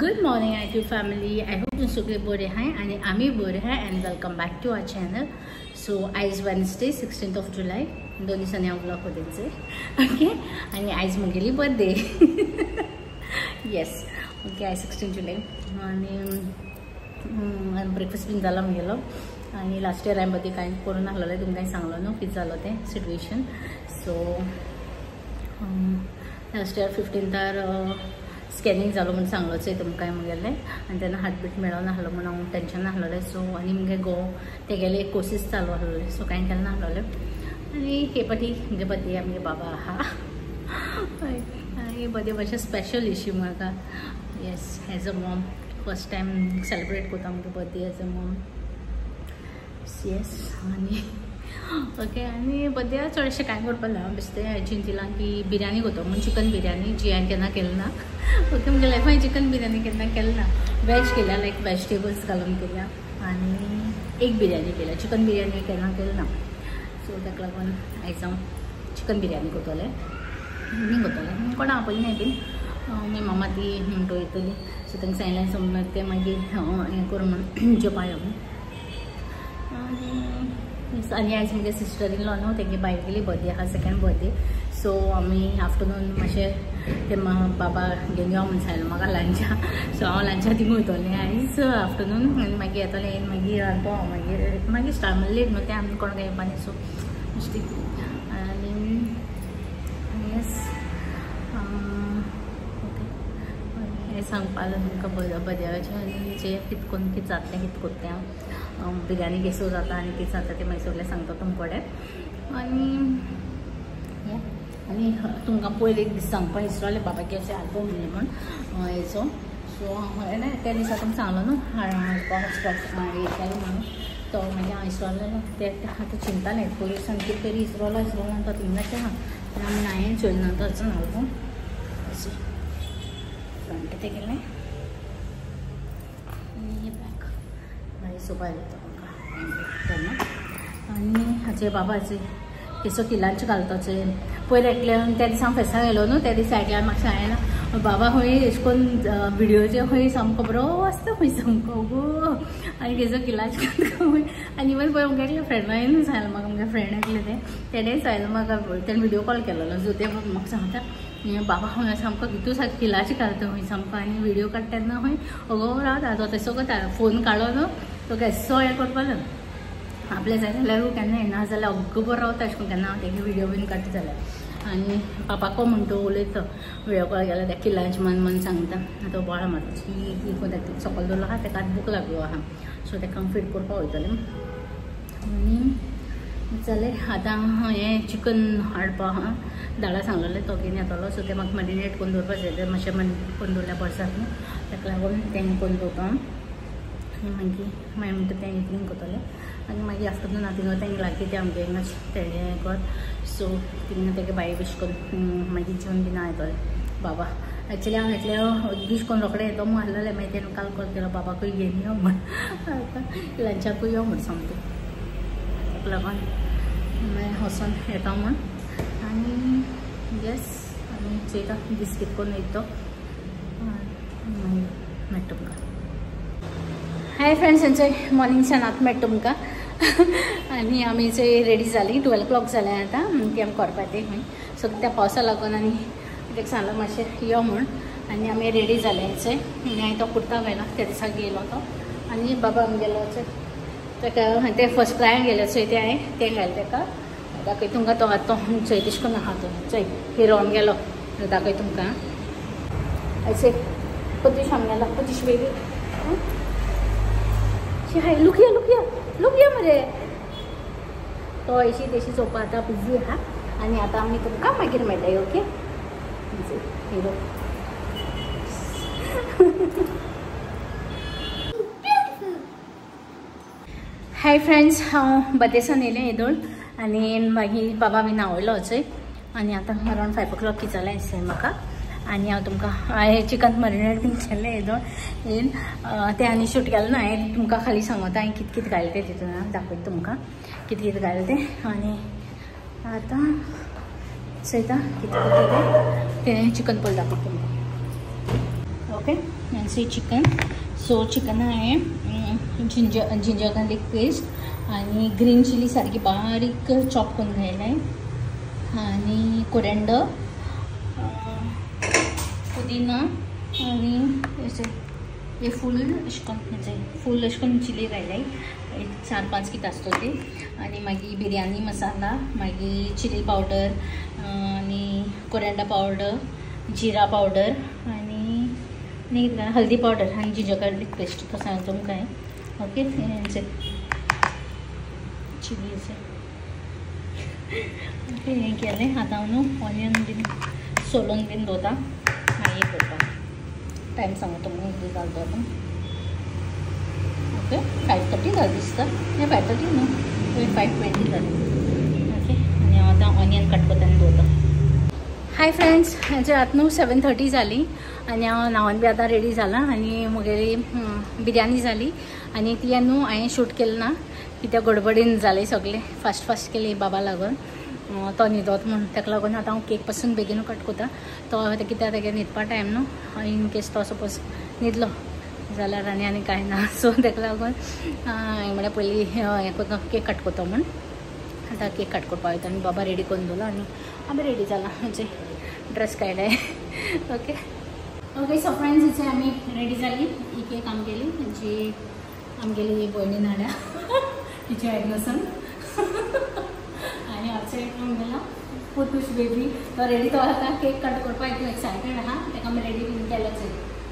Good morning IQ family. I hope तुम्ही सगळे बरे आहे आणि आम्ही बरे आहे. And welcome back to our channel. So आयज वेनसडे 16 जुलै 2 दिसांनी हांव ब्लॉग करतले. ओके. आणि आयज म्हगेली बर्थडे. येस. ओके. आयज 16 जुलै आणि ब्रेकफास्ट बीन जाला म्हगेलो. आणि लास्ट इयर हांवें बर्थडे कांय करून नासलें. तुमकां सांगलो न्हू कितें जालो तें situation. So last year 15 scanning जालो म्हणून सांगलोच तुमकां म्हगेलें. आनी तेन्ना हार्टबीट मेळो नासलो म्हणून हांव टेंशन नासलोलें. सो आनी मुगे तेगेले कोर्सीस चालू आसलोले. सो कांय केलें नासलोलें. आनी हे फाटी मुगे बर्थडे आमगे बाबा आहा. आनी बर्थडे मातशें स्पेशल इश्यू म्हाका. Yes. As a mom first time celebrate करता मुगे birthday as a mom. Yes. आनी ओके. आनी बर्थडे चडशें कांय करपा ना. बेश्टें हांवें चिंतिलां की बिर्याणी करता म्हणून चिकन बिर्याणी जी हांवें केन्ना केली ना. ओके. मुगे लायफान चिकन बिर्याणी केन्ना केली ना. वेज केल्या लायक वेजिटेबल्स घालून केल्या आनी एक बिर्याणी केल्या. चिकन बिर्याणी केन्ना केली ना. सो ताका लागून आयज हांव चिकन बिर्याणी करतलें. मी करतलें कोणा आपयलें बीन. मी मामा ती म्हणटो येतली. सो तांकां सांगलें समज तें मागीर हें करून म्हणून जेवपा यो. आनी आयज मुगे सिस्टर इन लॉ न्हू तेगे भायर गेली. बर्थडे आहा सेकेंड बर्थडे. सो आमी आफ्टरनून मातशें ते बाबा घेवन यो म्हणून सांगलें म्हाका लंचा. सो हांव लंचा थिंग वयतलें आयज आफ्टरनून. आनी मागीर येतलें मागीर रांदपा मागीर स्टार्ट म्हणलें लेट न्हू तें आमी कोण येवपा न्ही. सो बेश्टी आनी येस. ओके. हें सांगपा लागून तुमकां बर्थडेचें आनी जें कितें करून कितें जातलें कितें करता हांव. बिर्याणी केसो जाता आनी कितें जाता तें मागीर सगळें सांगता तुमकोडें. आनी तुमकां पयलीं एक दीस सांगपा विसरलें बाबागे अशें आल्बम म्हणलें म्हूण हेचो. सो हांवें त्या दिसा तुमकां सांगलो न्हू हाडपाक हें केलें म्हणून. तो मागीर हांव विसरलेलो. तें आतां चिंतालें पयलीं सावन कितें तरी विसरलो आतां तुमकां ना. आनी हांवें चोयलें ना तो वचून आल्बम अशें फ्रंट तेगेलें आनी बॅक मागीर सोपार येता तेन्ना. आनी हाचे बाबाचे केसो किलांचे घालताचे पयलीं एकलें त्या दिसा हांव फेस्ताक गेलो न्हू. त्या दिसा एकल्यान म्हाका सांगलें बाबा खंय अशें करून विडियोचे खंय सामको बरो आसता खंय सामको गो. आनी केसो किलांचे खंय. आनी इवन पळय मुगे एकल्या फ्रेंडान सांगलें म्हाका मुगे फ्रेंड एकलें तेणें सांगलें म्हाका. तेणें विडियो कॉल केलोलो. सो ते म्हाका सांगता बाबा खंय सामको भितू सारको किलांचे घालता खंय सामको. आनी विडियो काडटा तेन्ना खंय अगो रावता तो तेसो करता. फोन काडलो न्हू तो केसो हें करपालो. आपलें जाय जाल्यार केन्ना येना जाल्यार अग्गो बरो रावता अशें करून केन्ना हांव तेगे विडियो बीन काडटा जाल्यार. आनी पापाको म्हणटो उलयता विडियो कॉल केल्यार त्या किलांचे मन सांगता. आतां बोळा म्हाका की सकयल दवरलो आहा तेका आतां बूक लागलो आहा. सो तेका हांव फीड करपा वयतलें. आनी जालें आतां हें चिकन हाडपा आहा. दाडा सांगलेलें तो घेवन येतलो. सो तें म्हाका मॅरिनेट करून दवरपाचें. तें मातशें करून दवरल्यार बरें जाता न्हू. ताका लागून तें करून दवरता. आनी मागीर म्हणटा तें इवनिंग करतलें. आनी मागीर आफ्टरनून थिंगा तेंगे लागीं तें आमगे हिंगा तें कर. सो थिंगा तेगे बाये बीश करून मागीर जेवन बीन येतलें बाबा. एक्चुली हांव येतलें बीश करून रोखडें येतो म्हूण आसलेलें. मागीर तेणें काल कॉल केलो बाबाकूय घेवन यो म्हूण. लंचाकूय यो म्हूण सांगता. ताका लागून मागीर वचोन येता म्हूण. आनी येस. आनी चोयता दीस कितें करून वयता मागीर मेळटा तुमकां. Hi friends. एन्जॉय मॉर्निंगच्यान आतां मेळटा तुमकां. आनी आमी थंय रेडी जालीं. 12 o'clock जालें आतां. ती आमी करपाचें खंय. सो त्या पावसा लागून आनी ताका सांगलें मातशें यो म्हूण. आनी आमी रेडी जाले थंय. हांवें तो कुर्ता घाला त्या दिसा गेलो तो. आनी बाबा गेलो ताका ते फर्स्ट क्रायाक गेले थंय ते हांवें तें घालें ताका. दाखय तुमकां तो आतां थंय तेश करून आहा तो थंय हिरोन गेलो. दाखय तुमकां अशें पतीश आमगेला पतीश बेबी. हाय लुकया लुकया लुकया मरे. तो अशी तेशी चोवपा आतां बिजी आहा. आनी आतां आमी तुमकां मागीर मेळटाय. ओके. हिरो हाय फ्रेंड्स. हांव बर्थडेसान येयलें येदोळ. आनी मागीर बाबा बीन आवयलो वचय. आनी आतां अरावंड 5 o'clock जालें दिसलें म्हाका. आनी हांव तुमकां हांवें चिकन मॅरिनेट बीन केल्लें येदोळ येवन तें आनी शूट केलें ना. हांवें तुमकां खाली सांगता हांवें कितें कितें घालें तें तितून दाखयता तुमकां कितें कितें घालें तें. आनी आतां चोयता कितें करता तें चिकन पयलीं दाखयता तुमकां. Okay and see chicken. So chicken आहे जिंजर गार्लिक पेस्ट आणि ग्रीन चिली सारखी बारीक चॉप करून घ्यायला आहे आणि कोरिएंडर, पुदिना आणि हे फुल अशें म्हणजे फुल अशें करून चिली राहिला आहे. 4-5 कित असतो ते. आणि मागीर बिर्याणी मसाला, मागीर चिली पावडर आणि कोरिएंडर पावडर, जिरा पावडर आणि हल्दी पावडर आणि जिंजर गार्लिक पेस्ट तो सांगतो तुमकां हांवें. ओके हेंचे चिली ओके हें केलें. आतां हांव न्हू ऑनियन बीन सोलून बीन दवरता मागीर करता. टायम सांगतो तुमकां कितले जालो आपण. ओके 5:30 जालें दिसता. हे 5:30 न्हू 5:20 जालें. ओके आनी हांव आतां ऑनियन कट करता आनी दवरता. हाय फ्रेंड्स, हेजे आतां न्हू 7:30 जाली आनी हांव न्हांवन बी आतां रेडी जालां आनी म्हगेली बिर्याणी जाली आनी ती न्हू हांवें शूट केली ना कित्याक गडबडीन जालें सगळें. फास्ट केली बाबा लागून तो न्हिदोत म्हणून. ताका लागून आतां हांव केक पासून बेगीन कट करता. तो कित्याक तेगे न्हिदपा टायम न्हू. इन केस तो सपोज न्हिदलो जाल्यार आनी कांय ना. सो ताका लागून हांवें म्हळ्यार पयलीं हें करता केक कट करता म्हूण. आतां केक कट करपा वयता आनी बाबा रेडी करून दवरलो आनी आमी रेडी जाला. म्हणजे ड्रेस काडले. ओके सो फ्रेंड्स इथे आमी रेडी जाली. ही केक आमगेली जी आमगेली भयणीन हाडल्या तिच्या एडमिशन आनी आउटसायड आमगेला पुतूश बेबी तो रेडी. तो आतां केक कट करपा एकदम एक्सायटेड आहा. ताका आमी रेडी बीन केलेंच.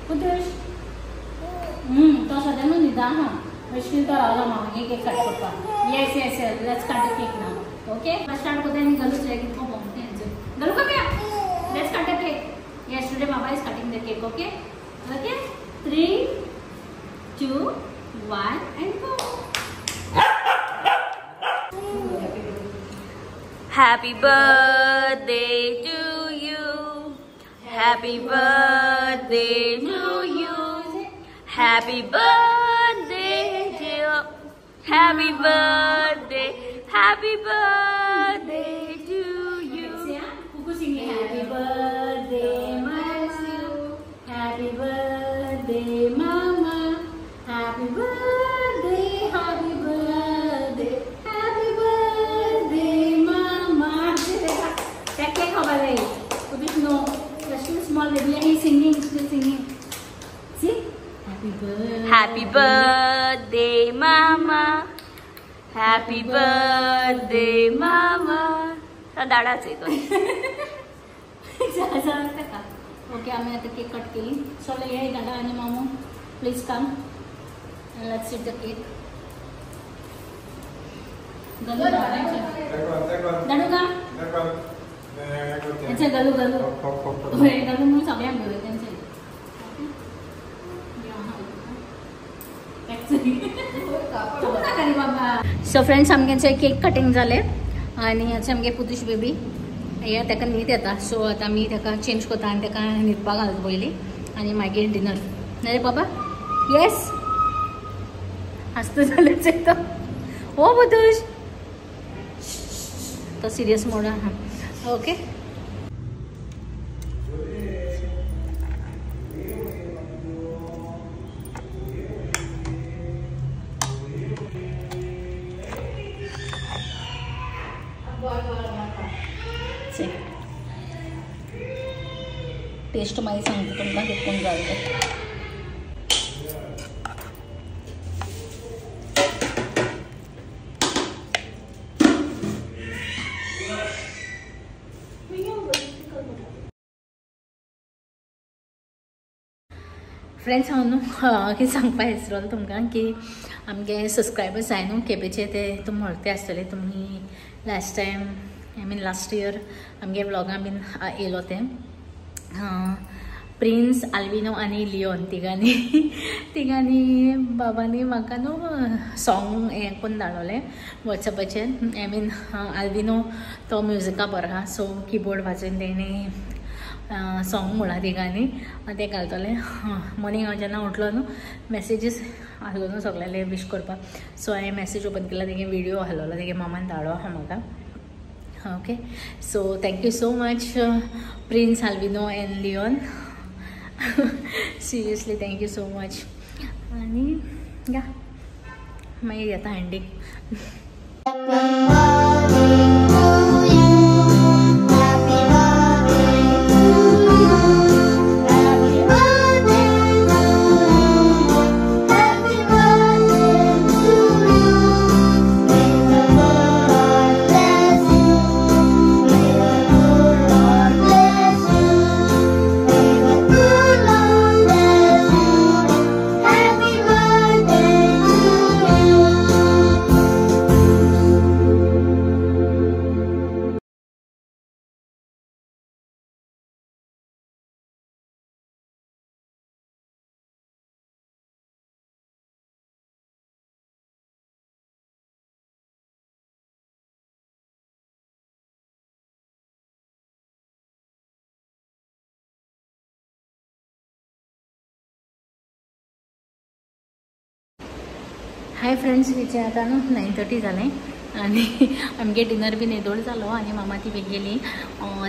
पुतूश तो सद्या न्हू न्हिदा आहा. बेश्टीन तो रावलो म्हाका केक कट करपा. Yes let's cut the cake now. Okay start करता आनी गलूच लायक गलू कम्या let's cut the cake. Yes, today Baba is cutting the cake, okay? Okay? 3, 2, 1 and go. Happy birthday to you. Happy birthday to you. Happy birthday dear. Happy birthday. Happy birthday to you. Happy birthday. Happy birthday, Mama. Happy birthday, happy birthday, happy birthday, Mama. Take cake over there. Put it no. Just too small baby. He's singing, still singing. See? Happy birthday. Happy birthday, Mama. Happy birthday, Mama. दाडाच येतो. Okay आम्ही आता cake cut केली. सो ये दादा आणि मामू please come let's eat the cake. गलू दाडू का अच्छा गलू गलू म्हणून सगळ्यांक घेऊया त्यांचे. सो फ्रेंड्स आमगे केक कटिंग जाले आनी आतां आमगे पुतूश बेबी या ताका न्हीद येता. सो आतां आमी ताका चेंज करता आनी ताका न्हिदपा घालता पयलीं आनी मागीर डिनर. रे बाबा येस हसता जाल्यार चयता. ओ पुतूश तो सिरियस मोड आहा. ओके टेस्ट मागीर सांगता तुमकां कितून जाय तें. फ्रेंड्स हांव न्हू कितें सांगपा विसरलो तुमकां की आमगे सबस्क्रायबर्स जाय न्हू केपेचे ते तुमी वळखते आसतले तुमी. Last time I mean last year आमगे व्लॉगां बीन येयलो ते प्रिन्स आल्विनो आनी लिओन तिगांनी बाबांनी म्हाका न्हू सॉंग हें करून धाडलोलें वॉट्सॅपाचेर. आय मीन आल्विनो तो म्युजिका बरो आहा सो किबोर्ड वाजोवन तेणी सॉंग म्हणा तिगांनी ते घालतले. मॉर्निंग हांव जेन्ना उठलो न्हू मॅसेजीस आहलो न्हू सगळ्याले विश करपाक. सो हांवें मॅसेज ओपन केला तेगे विडियो आहलोलो तेगे मामान धाडलो आहा म्हाका. Okay so thank you so much Prince Alvino and Leon seriously thank you so much. आणि या मागीर येता हँडीक. हाय फ्रेंड्स, विचार आता न्हू 9:30 जालें आनी आमगे डिनर बीन येदोळ जालो आनी मामा ती बी गेली.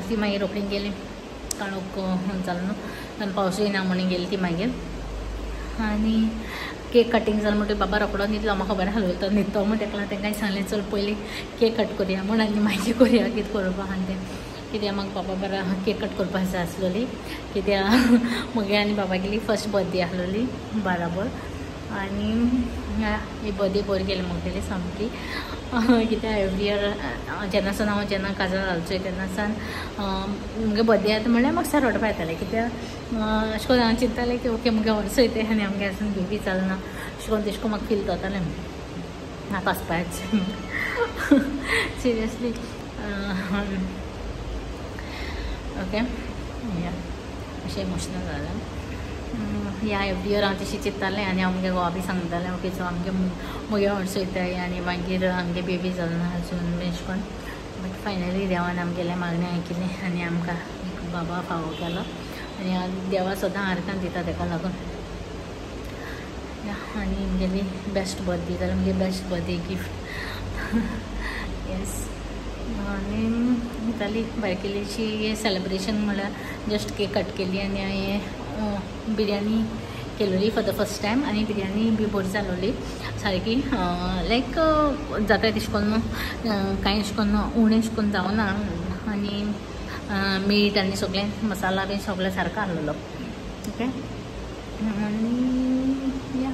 ती मागीर रोखडी गेली, काळोख जालो न्हू आनी पावसूय ना म्हणून गेली ती मागीर. आनी केक कटींग जालें म्हणटकीर बाबा रोखडो न्हिदलो. म्हाका खबर आसलो तो न्हिदतो म्हण तेका तांकां सांगलें चल पयलीं केक कट करुया म्हण आनी मागीर करुया कितें करपा आहा तें. कित्याक म्हाका बाबा बरा केक कट करपा जाय आसलोली. कित्याक म्हगे आनी बाबा गेली फर्स्ट बर्थडे आसलोली बाराबर. आनी ही बर्थडे बरी गेली म्हागेली सामकी. कित्याक एवरी इयर जेन्नासान हांव जेन्ना काजार घालचोय तेन्नासान म्हगे बर्थडे आतां म्हणल्यार म्हाका सारको रडपा येतालें. कित्याक अशें करून हांव चिंततालें की ओके म्हगे वर्स वयताय आनी आमगे आजून बेबी जालना. अशें करून तेशें कोन्न म्हाका फील जातालें. म्हाका हसपाचें सिरियसली. ओके या अशें इमोशनल जालें. या एवरी इयर हांव तशें चिंत्तालें आनी हांव म्हगे घोवा बी सांगतालें ओके सो आमगे म्हगे वर्स वयताय आनी मागीर आमगे बेबी जालना अजून बी अशें करून. बट फायनली देवान आमगेलें मागणें आयकलें आनी आमकां एक बाबा फावो केलो. आनी देवा सदां आर्कां दिता ताका लागून. आनी आमगेली बेस्ट बर्थडे जाल्यार आमगे बेस्ट बर्थडे गिफ्ट. येस. आनी जाली बारकेलीची सेलिब्रेशन म्हळ्यार जस्ट केक कट केली आनी हांवें बिरयानी केलोली फॉर द फर्स्ट टायम. आनी बिरयानी बी बरी जालोली सारकी. लायक जाता तशें करून कांय अशें करून उणें अशें करून जावना. आनी मीठ आनी सगळें मसाला बी सगळें सारको आहलोलो. ओके. आनी या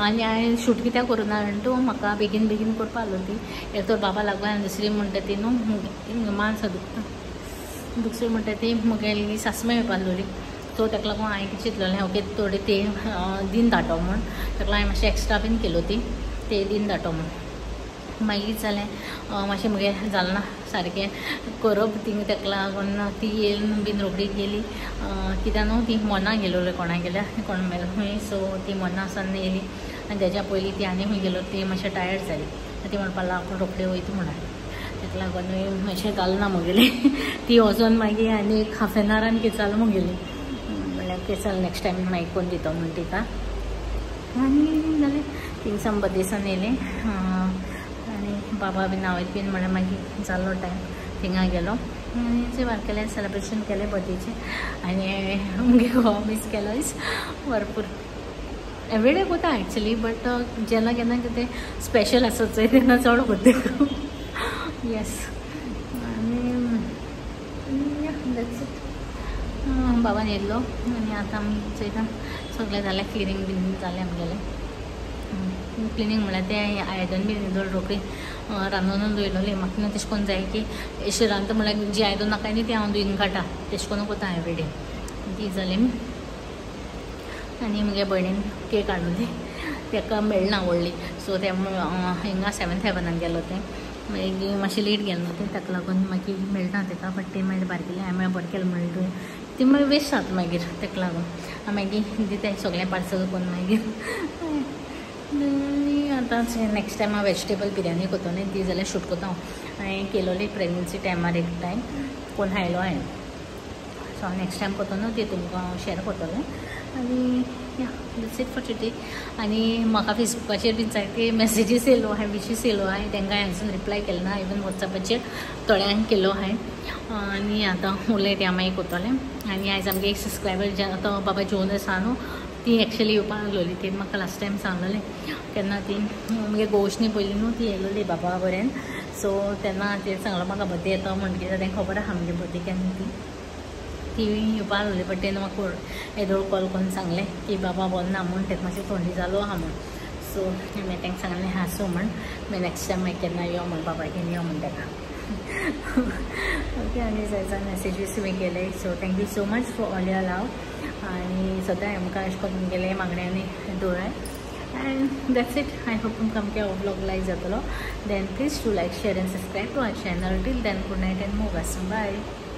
आनी हांवें शूट कित्याक करूना तूं म्हाका बेगीन बेगीन करपा आहलोली. एक तर बाबा लागून आनी दुसरी म्हणटा ती न्हू मानसां दुखता. दुसरी म्हणटा ती म्हगेली सासू येवपा आहलोली. सो ताका लागून हांवें चिंतलेलें ओके थोडी ते दिन दाटो म्हूण. ताका लागून हांवें मातशें एक्स्ट्रा बीन केलो ते दिन दाटो म्हूण. मागीर जालें मातशें म्हगें जालें ना सारकें करप थिंग. ताका लागून ती येवन बीन रोखडी गेली. कित्याक न्हू ती मोना गेलोली कोणा गेल्या कोण मेलो खंय. सो ती मोना सान येयली आनी तेज्या पयलीं ती आनी खंय गेलो ती मातशें टायर्ड जाली. ती म्हणपा लागली आपूण रोखडी वयता म्हणून. ताका लागून मातशें जालें ना म्हगेली. ती वचोन मागीर आनी एक हाफ एन आवरान कितें जालें म्हगेली. म्हणल्यार कितें जालें नेक्स्ट टायम मागीर कोण दिता म्हूण तिका. आनी जालें थिंगसान बर्थडेसान येयलें. आनी बाबा बीन हांवें बीन म्हळ्यार मागीर जालो टायम थिंगा गेलो आनी थंय बारकेलें सेलिब्रेशन केलें बर्थडेचें. आनी म्हगे घोवा मिस केलो इज भरपूर. एवरीडे कोता एक्चुली बट जेन्ना केन्ना कितें स्पेशल आसत चोय तेन्ना चड कोत्ता. येस. आनी दॅट्स इट. बाबान येयल्लो आनी आतां आमी चोयता सगळें जालें. क्लिनींग बीन जालें आमगेलें. क्लिनींग म्हळ्यार तें आयदन बीन येदोळ रोखडी रांदून दवरलोली. म्हाका न्हू तशें करून जाय की अशें रांदता म्हळ्यार जी आयदन नाका न्ही ती हांव धुवन काडटा तशें करून कोता एवरीडे. ती जाली. आनी म्हगे भयणीन केक हाडलोली. ताका मेळना व्हडली सो ते हिंगा 7th हेवनान गेलो तें. मागीर मातशें लेट गेलो न्हू तें ताका लागून मागीर मेळना ताका. बट तें मागीर बारकेलें हांवें बरें केलें म्हणलें ती मागीर वेस्ट जाता मागीर. ताका लागून हांव मागीर दिताय सगळें पार्सल करून मागीर. आतां नेक्स्ट टायम हांव वेजिटेबल बिरयानी कोत्तोलें ती जाल्यार शूट कोता हांवें केलोली प्रेग्नन्सी टायमार एक टायम कोण हायलो हांवें. सो हांव नेक्स्ट टायम कोत्तो न्हू ती तुमकां हांव शेअर कोत्तोलें. आनी या दॅट्स इट फॉर टुडे. आनी म्हाका फेसबुकाचेर बीन जायते मॅसेजीस येयलो हांवें, विशीस येयलो हांवें तांकां हांवें रिप्लाय केलो ना. इवन वॉट्सॅपाचेर थोड्यांक केलो हांवें. आनी आतां उलयत या मागीर कोतोलें. आनी आयज आमगे एक सबस्क्रायबर जे आतां बाबा जोन आसा न्हू, ती एक्चुअली येवपाक लागलोली. ती म्हाका लास्ट टायम सांगलेलें केन्ना ती मागीर गोश्टनी पयली न्हू ती येयलोली बाबा बरें. सो तेन्ना ते सांगलो म्हाका बर्थडे येता म्हणटकीर तांकां खबर आहा आमगे बर्थडे केन्ना ती येवपाक लागली. बट तेन्ना म्हाका येदोळ कॉल करून सांगलें की बाबा बरो ना म्हूण, ताका मातशें थंडी जालो आहा म्हूण. सो हांवें तांकां सांगलें हांसो म्हूण मागीर नेक्स्ट टायम मागीर केन्ना यो म्हूण बाबा घेवन यो म्हूण ताका. ओके. आनी जायते मॅसेजीस तुवें केले. सो thank you so much for all your love. आनी सदां आमकां अशें करून तुमगेले मागण्यांनी दवराय. And that's it. I hope तुमकां आमगे हो vlog like जातलो. Then please do like, share and subscribe to our channel. Till then, good night and more. Bye.